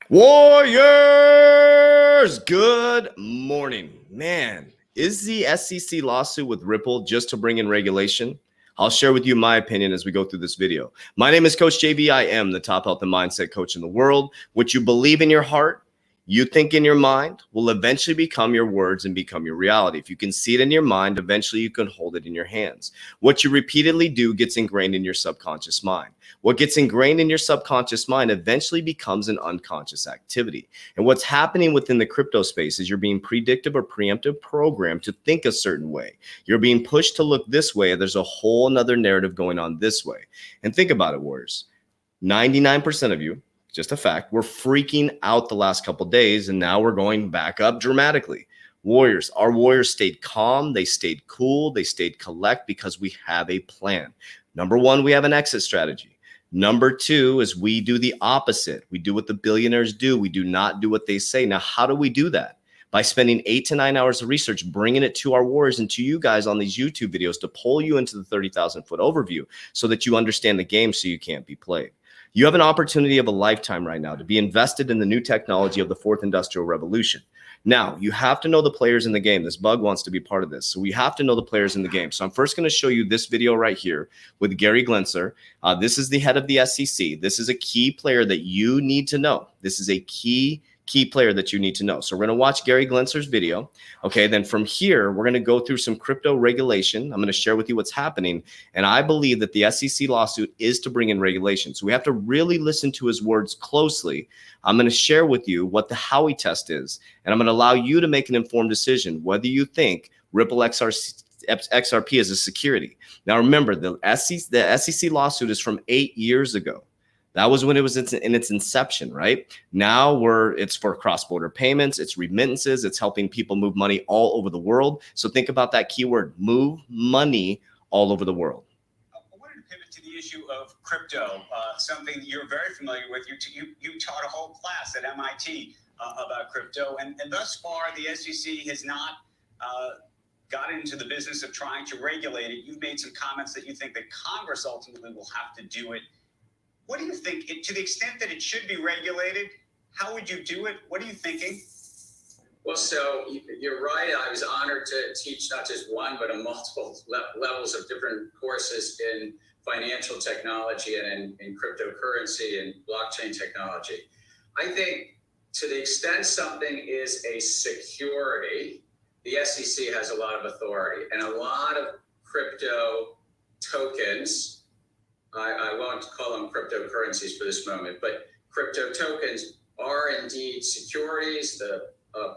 Warriors, good morning. Man, is the SEC lawsuit with Ripple just to bring in regulation? I'll share with you my opinion as we go through this video. My name is Coach JV. I am the top health and mindset coach in the world. What you believe in your heart, you think in your mind, will eventually become your words and become your reality. If you can see it in your mind, eventually you can hold it in your hands. What you repeatedly do gets ingrained in your subconscious mind. What gets ingrained in your subconscious mind eventually becomes an unconscious activity. And what's happening within the crypto space is you're being predictive or preemptive programmed to think a certain way. You're being pushed to look this way. There's a whole nother narrative going on this way. And think about it, Warriors. 99% of you, just a fact, we're freaking out the last couple of days, and now we're going back up dramatically. Warriors, our Warriors stayed calm, they stayed cool, they stayed collect because we have a plan. Number one, we have an exit strategy. Number two is we do the opposite. We do what the billionaires do. We do not do what they say. Now, how do we do that? By spending 8 to 9 hours of research, bringing it to our Warriors and to you guys on these YouTube videos to pull you into the 30,000 foot overview so that you understand the game so you can't be played. You have an opportunity of a lifetime right now to be invested in the new technology of the fourth industrial revolution. Now, you have to know the players in the game. This bug wants to be part of this. So we have to know the players in the game. So I'm first going to show you this video right here with Gary Glenser. This is the head of the SEC. This is a key player that you need to know. This is a key player that you need to know. So we're going to watch Gary Glenser's video. Okay, then from here, we're going to go through some crypto regulation. I'm going to share with you what's happening. And I believe that the SEC lawsuit is to bring in regulation. So we have to really listen to his words closely. I'm going to share with you what the Howey test is. And I'm going to allow you to make an informed decision whether you think Ripple XRP is a security. Now, remember, the SEC lawsuit is from 8 years ago. That was when it was in its inception, right? Now it's for cross-border payments, it's remittances, it's helping people move money all over the world. So think about that keyword, move money all over the world. I wanted to pivot to the issue of crypto, something you're very familiar with. You taught a whole class at MIT about crypto, and thus far the SEC has not gotten into the business of trying to regulate it. You've made some comments that you think that Congress ultimately will have to do it. What do you think, to the extent that it should be regulated, how would you do it? What are you thinking? Well, so you're right. I was honored to teach not just one, but multiple levels of different courses in financial technology and in cryptocurrency and blockchain technology. I think to the extent something is a security, the SEC has a lot of authority, and a lot of crypto tokens, I won't call them cryptocurrencies for this moment, but crypto tokens are indeed securities. The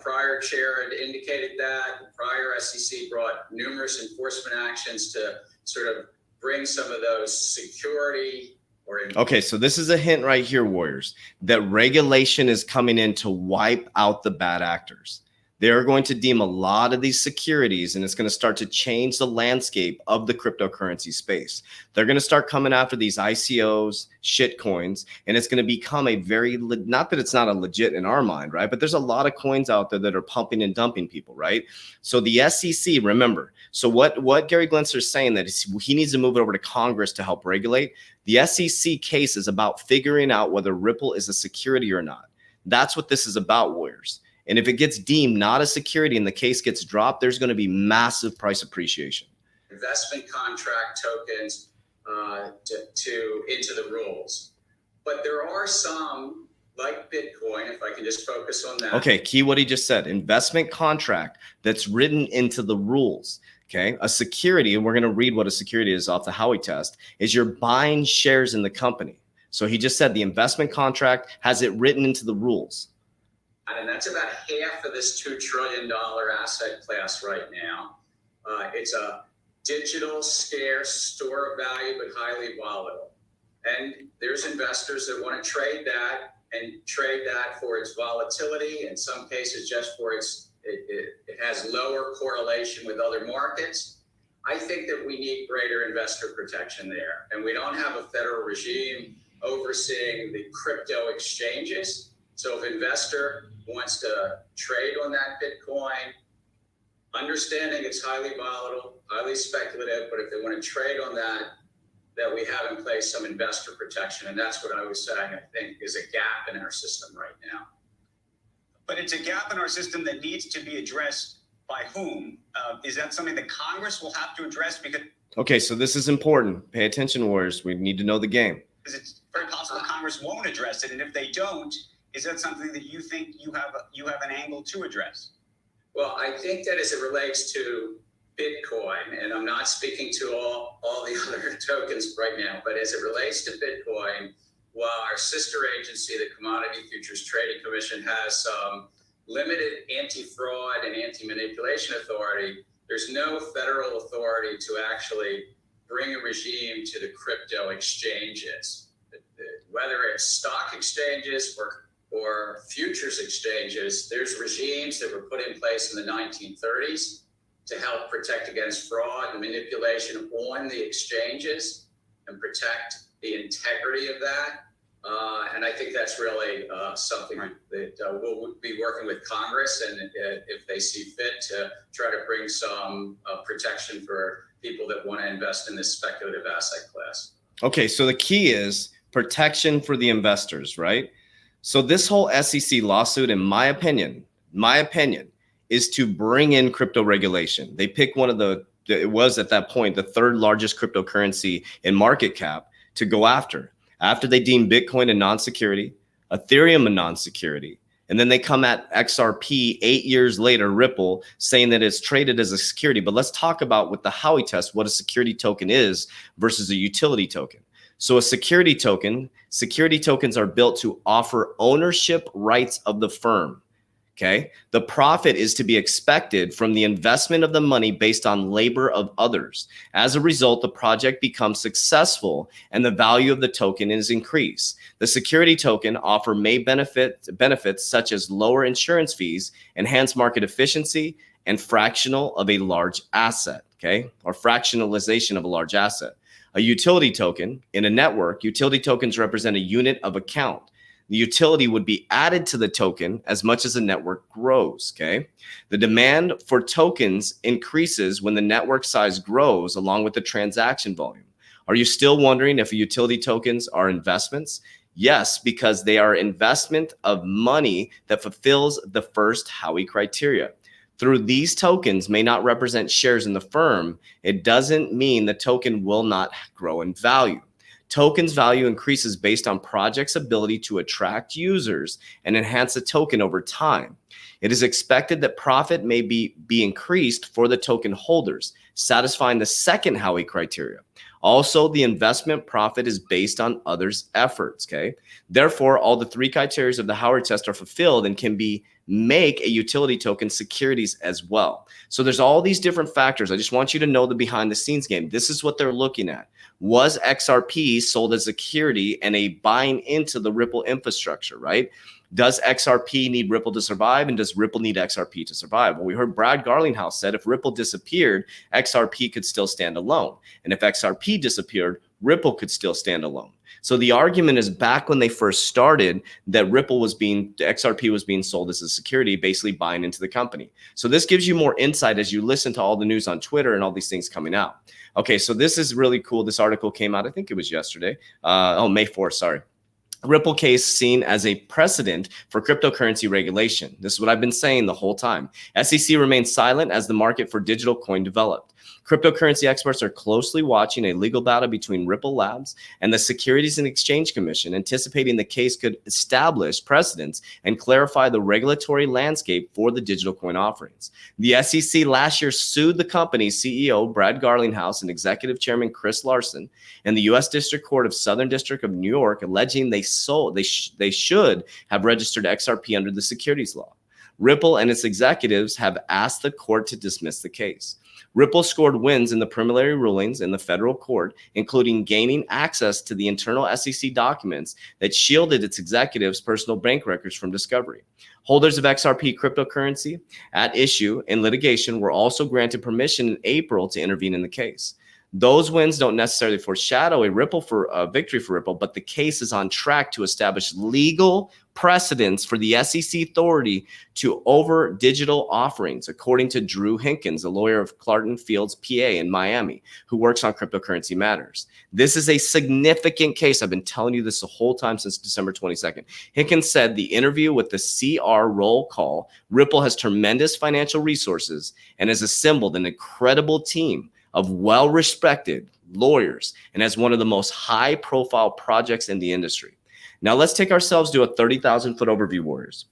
prior chair had indicated that. The prior SEC brought numerous enforcement actions to sort of bring some of those security or... Okay, so this is a hint right here, Warriors, that regulation is coming in to wipe out the bad actors. They're going to deem a lot of these securities, and it's going to start to change the landscape of the cryptocurrency space. They're going to start coming after these ICOs, shit coins, and it's going to become a very, not that it's not a legit in our mind, right? But there's a lot of coins out there that are pumping and dumping people, right? So the SEC, remember, so what Gary Glenser is saying that he needs to move it over to Congress to help regulate. The SEC case is about figuring out whether Ripple is a security or not. That's what this is about, Warriors. And if it gets deemed not a security and the case gets dropped, there's going to be massive price appreciation. Investment contract tokens into the rules. But there are some, like Bitcoin, if I can just focus on that. Okay, key what he just said, investment contract that's written into the rules. Okay, a security, and we're going to read what a security is off the Howey test, is you're buying shares in the company. So he just said the investment contract has it written into the rules. And that's about half of this $2 trillion asset class right now. It's a digital, scarce store of value, but highly volatile. And there's investors that want to trade that and trade that for its volatility, in some cases just for it has lower correlation with other markets. I think that we need greater investor protection there. And we don't have a federal regime overseeing the crypto exchanges. So if investor wants to trade on that Bitcoin, understanding it's highly volatile, highly speculative, but if they want to trade on that, that we have in place some investor protection. And that's what I was saying, I think, is a gap in our system right now. But it's a gap in our system that needs to be addressed by whom? Is that something that Congress will have to address? Because Okay, so this is important. Pay attention, Warriors. We need to know the game. it's very possible Congress won't address it. And if they don't, is that something that you think you have an angle to address? Well, I think that as it relates to Bitcoin, and I'm not speaking to all the other tokens right now, but as it relates to Bitcoin, while our sister agency, the Commodity Futures Trading Commission, has some limited anti-fraud and anti-manipulation authority, there's no federal authority to actually bring a regime to the crypto exchanges. Whether it's stock exchanges or futures exchanges, there's regimes that were put in place in the 1930s to help protect against fraud and manipulation on the exchanges and protect the integrity of that. And I think that's really something that we'll be working with Congress, and if they see fit, to try to bring some protection for people that want to invest in this speculative asset class. Okay, so the key is protection for the investors, right? So this whole SEC lawsuit, in my opinion, is to bring in crypto regulation. They pick one of it was at that point the third largest cryptocurrency in market cap to go after they deem Bitcoin a non-security, Ethereum a non-security. And then they come at XRP 8 years later, Ripple, saying that it's traded as a security. But let's talk about with the Howey test, what a security token is versus a utility token. So a security tokens are built to offer ownership rights of the firm. Okay. The profit is to be expected from the investment of the money based on labor of others. As a result, the project becomes successful and the value of the token is increased. The security token offer may benefits such as lower insurance fees, enhanced market efficiency, and fractional of a large asset. Okay. Or fractionalization of a large asset. A utility token in a network, utility tokens represent a unit of account. The utility would be added to the token as much as the network grows, okay? The demand for tokens increases when the network size grows along with the transaction volume. Are you still wondering if utility tokens are investments? Yes, because they are investment of money that fulfills the first Howey criteria. Through these tokens may not represent shares in the firm, it doesn't mean the token will not grow in value. Tokens value increases based on project's ability to attract users and enhance the token over time. It is expected that profit may be increased for the token holders, satisfying the second Howey criteria. Also, the investment profit is based on others' efforts, okay? Therefore, all the three criteria of the Howey test are fulfilled and can make a utility token securities as well. So there's all these different factors. I just want you to know the behind the scenes game. This is what they're looking at. Was XRP sold as security and a buying into the Ripple infrastructure, right? Does XRP need Ripple to survive, and does Ripple need XRP to survive? Well, we heard Brad Garlinghouse said if Ripple disappeared, XRP could still stand alone. And if XRP disappeared, Ripple could still stand alone. So the argument is back when they first started that XRP was being sold as a security, basically buying into the company. So this gives you more insight as you listen to all the news on Twitter and all these things coming out. Okay, so this is really cool. This article came out, I think it was yesterday. May 4th, sorry. Ripple case seen as a precedent for cryptocurrency regulation. This is what I've been saying the whole time. SEC remains silent as the market for digital coin developed. Cryptocurrency experts are closely watching a legal battle between Ripple Labs and the Securities and Exchange Commission, anticipating the case could establish precedents and clarify the regulatory landscape for the digital coin offerings. The SEC last year sued the company's CEO, Brad Garlinghouse, and Executive Chairman Chris Larson, and the U.S. District Court of Southern District of New York, alleging they should have registered XRP under the securities law. Ripple and its executives have asked the court to dismiss the case. Ripple scored wins in the preliminary rulings in the federal court, including gaining access to the internal SEC documents that shielded its executives' personal bank records from discovery. Holders of XRP cryptocurrency at issue in litigation were also granted permission in April to intervene in the case. Those wins don't necessarily foreshadow a victory for Ripple, but the case is on track to establish legal precedents for the SEC authority to over digital offerings, according to Drew Hinkins, a lawyer of Clarton Fields, PA in Miami, who works on cryptocurrency matters. This is a significant case. I've been telling you this the whole time since December 22nd. Hinkins said the interview with the CR roll call, Ripple has tremendous financial resources and has assembled an incredible team of well-respected lawyers and has one of the most high-profile projects in the industry. Now let's take ourselves to a 30,000-foot overview, Warriors.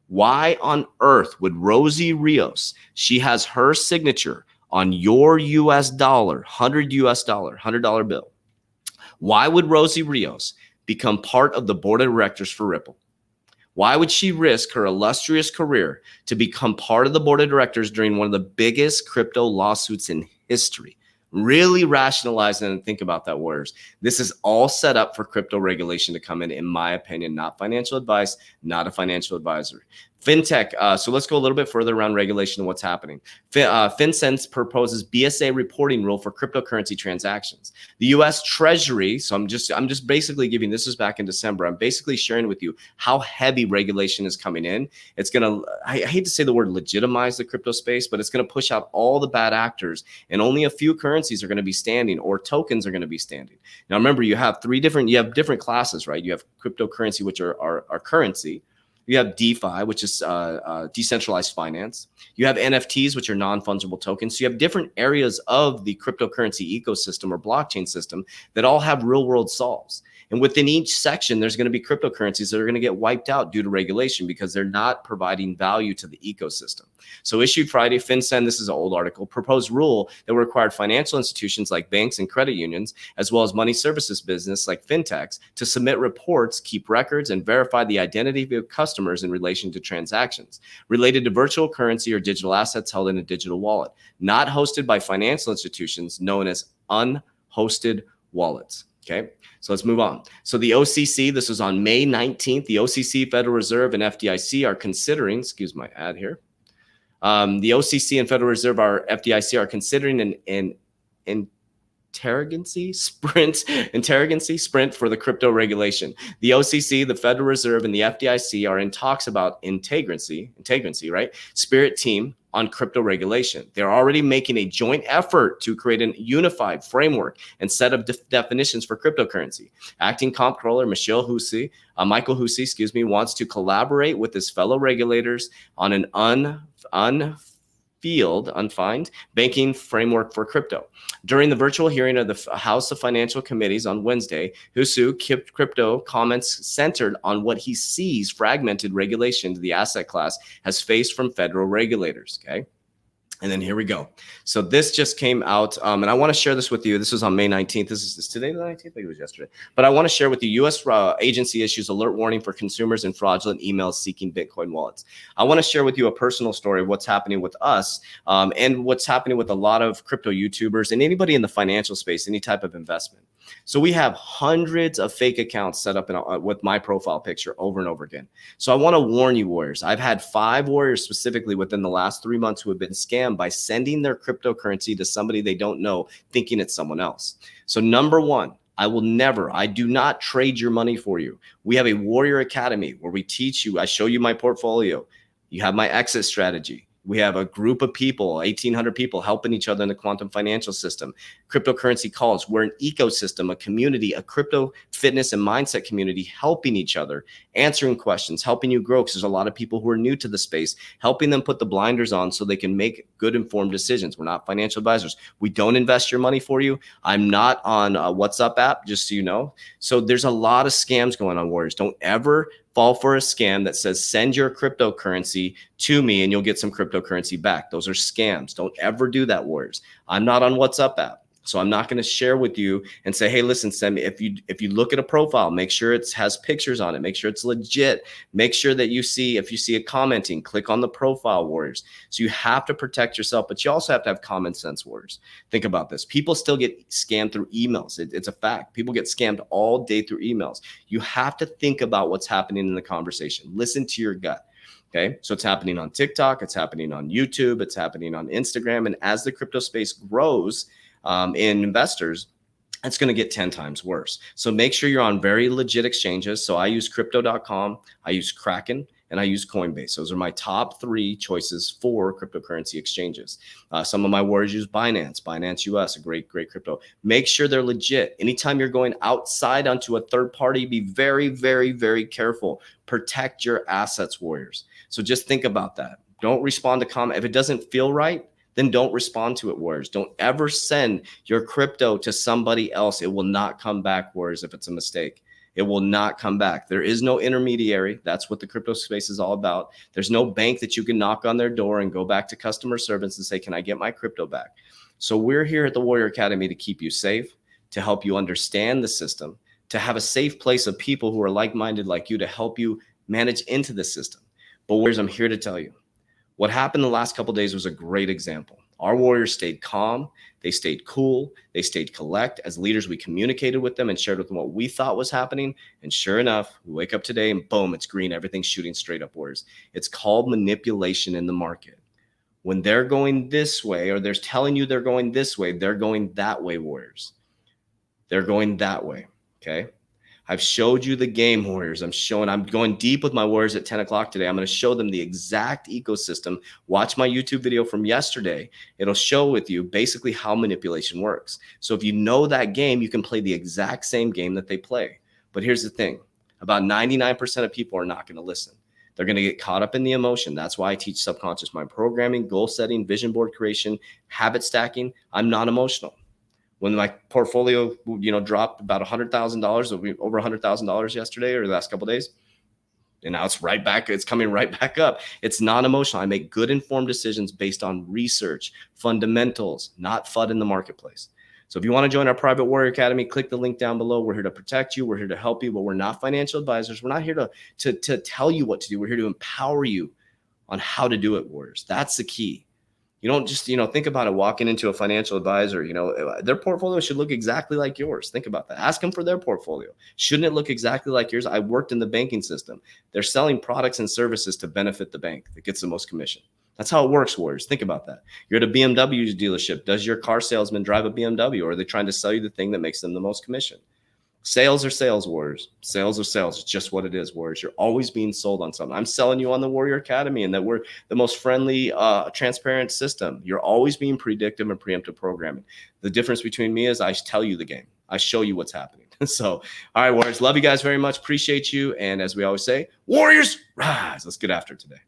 Why on earth would Rosie Rios, she has her signature on your US dollar, $100 bill. Why would Rosie Rios become part of the board of directors for Ripple? Why would she risk her illustrious career to become part of the board of directors during one of the biggest crypto lawsuits in history? Really rationalize and think about that, Warriors. This is all set up for crypto regulation to come in my opinion, not financial advice, not a financial advisor. FinTech, so let's go a little bit further around regulation and what's happening. FinCEN proposes BSA reporting rule for cryptocurrency transactions. The U.S. Treasury, so I'm just basically giving, this is back in December, I'm basically sharing with you how heavy regulation is coming in. It's going to, I hate to say the word legitimize the crypto space, but it's going to push out all the bad actors, and only a few currencies are going to be standing, or tokens are going to be standing. Now remember, you have different classes, right? You have cryptocurrency, which are currency. You have DeFi, which is decentralized finance. You have NFTs, which are non-fungible tokens. So you have different areas of the cryptocurrency ecosystem or blockchain system that all have real-world solves. And within each section, there's going to be cryptocurrencies that are going to get wiped out due to regulation because they're not providing value to the ecosystem. So issued Friday, FinCEN, this is an old article, proposed rule that required financial institutions like banks and credit unions, as well as money services business like fintechs, to submit reports, keep records, and verify the identity of customers in relation to transactions related to virtual currency or digital assets held in a digital wallet, not hosted by financial institutions, known as unhosted wallets. Okay, so let's move on. So the OCC, this was on May 19th, the OCC, Federal Reserve, and FDIC are considering, excuse my ad here. The OCC and Federal Reserve, FDIC are considering an interrogancy sprint for the crypto regulation. The OCC, the Federal Reserve, and the FDIC are in talks about integrancy, right? Spirit team on crypto regulation. They're already making a joint effort to create a unified framework and set of definitions for cryptocurrency. Acting Comptroller Michael Hussey, wants to collaborate with his fellow regulators on an undefined banking framework for crypto. During the virtual hearing of the House of Financial Committees on Wednesday, Husu kept crypto comments centered on what he sees fragmented regulation to the asset class has faced from federal regulators. Okay. And then here we go. So this just came out, and I want to share this with you. This was on May 19th. This is today the 19th? I think it was yesterday. But I want to share with you, U.S. agency issues alert warning for consumers and fraudulent emails seeking Bitcoin wallets. I want to share with you a personal story of what's happening with us and what's happening with a lot of crypto YouTubers and anybody in the financial space, any type of investment. So we have hundreds of fake accounts set up with my profile picture over and over again. So I want to warn you, Warriors. I've had 5 Warriors specifically within the last 3 months who have been scammed by sending their cryptocurrency to somebody they don't know, thinking it's someone else. So number one, I do not trade your money for you. We have a Warrior Academy where we teach you, I show you my portfolio. You have my exit strategy. We have a group of people, 1,800 people helping each other in the quantum financial system. Cryptocurrency calls. We're an ecosystem, a community, a crypto fitness and mindset community helping each other, answering questions, helping you grow because there's a lot of people who are new to the space, helping them put the blinders on so they can make good informed decisions. We're not financial advisors. We don't invest your money for you. I'm not on a WhatsApp app, just so you know. So there's a lot of scams going on, Warriors. Don't ever fall for a scam that says send your cryptocurrency to me and you'll get some cryptocurrency back. Those are scams. Don't ever do that, Warriors. I'm not on WhatsApp app. So I'm not going to share with you and say, hey, listen, send me. If you look at a profile, make sure it has pictures on it. Make sure it's legit. Make sure that if you see it commenting, click on the profile, Warriors. So you have to protect yourself, but you also have to have common sense, Warriors. Think about this. People still get scammed through emails. It's a fact. People get scammed all day through emails. You have to think about what's happening in the conversation. Listen to your gut. Okay, so it's happening on TikTok. It's happening on YouTube. It's happening on Instagram. And as the crypto space grows, in investors, it's going to get 10 times worse. So make sure you're on very legit exchanges. So I use crypto.com, I use Kraken, and I use Coinbase. Those are my top 3 choices for cryptocurrency exchanges. Some of my warriors use Binance US, a great crypto. Make sure they're legit. Anytime you're going outside onto a third party, be very, very, very careful. Protect your assets, warriors. So just think about that. Don't respond to comment. If it doesn't feel right, then don't respond to it, warriors. Don't ever send your crypto to somebody else. It will not come back, warriors, if it's a mistake. It will not come back. There is no intermediary. That's what the crypto space is all about. There's no bank that you can knock on their door and go back to customer service and say, can I get my crypto back? So we're here at the Warrior Academy to keep you safe, to help you understand the system, to have a safe place of people who are like-minded like you to help you manage into the system. But warriors, I'm here to tell you, what happened the last couple of days was a great example. Our warriors stayed calm. They stayed cool. They stayed collect. As leaders, we communicated with them and shared with them what we thought was happening. And sure enough, we wake up today and boom, it's green. Everything's shooting straight up, warriors. It's called manipulation in the market. When they're going this way, or they're telling you they're going this way, they're going that way, warriors. They're going that way, okay? I've showed you the game, warriors. I'm going deep with my warriors at 10 o'clock today. I'm going to show them the exact ecosystem. Watch my YouTube video from yesterday. It'll show with you basically how manipulation works. So if you know that game, you can play the exact same game that they play. But here's the thing. About 99% of people are not going to listen. They're going to get caught up in the emotion. That's why I teach subconscious mind programming, goal setting, vision board creation, habit stacking. I'm not emotional. When my portfolio, dropped about $100,000, over $100,000 yesterday or the last couple of days, and now it's right back. It's coming right back up. It's non-emotional. I make good informed decisions based on research, fundamentals, not FUD in the marketplace. So if you want to join our private Warrior Academy, click the link down below. We're here to protect you. We're here to help you, but we're not financial advisors. We're not here to tell you what to do. We're here to empower you on how to do it, warriors. That's the key. You don't just, think about it, walking into a financial advisor, their portfolio should look exactly like yours. Think about that. Ask them for their portfolio. Shouldn't it look exactly like yours? I worked in the banking system. They're selling products and services to benefit the bank that gets the most commission. That's how it works, warriors. Think about that. You're at a BMW dealership. Does your car salesman drive a BMW, or are they trying to sell you the thing that makes them the most commission? Sales are sales, warriors. Sales are sales. It's just what it is, warriors. You're always being sold on something. I'm selling you on the Warrior Academy and that we're the most friendly, transparent system. You're always being predictive and preemptive programming. The difference between me is I tell you the game. I show you what's happening. So, all right, warriors, love you guys very much. Appreciate you. And as we always say, warriors, rise. Let's get after it today.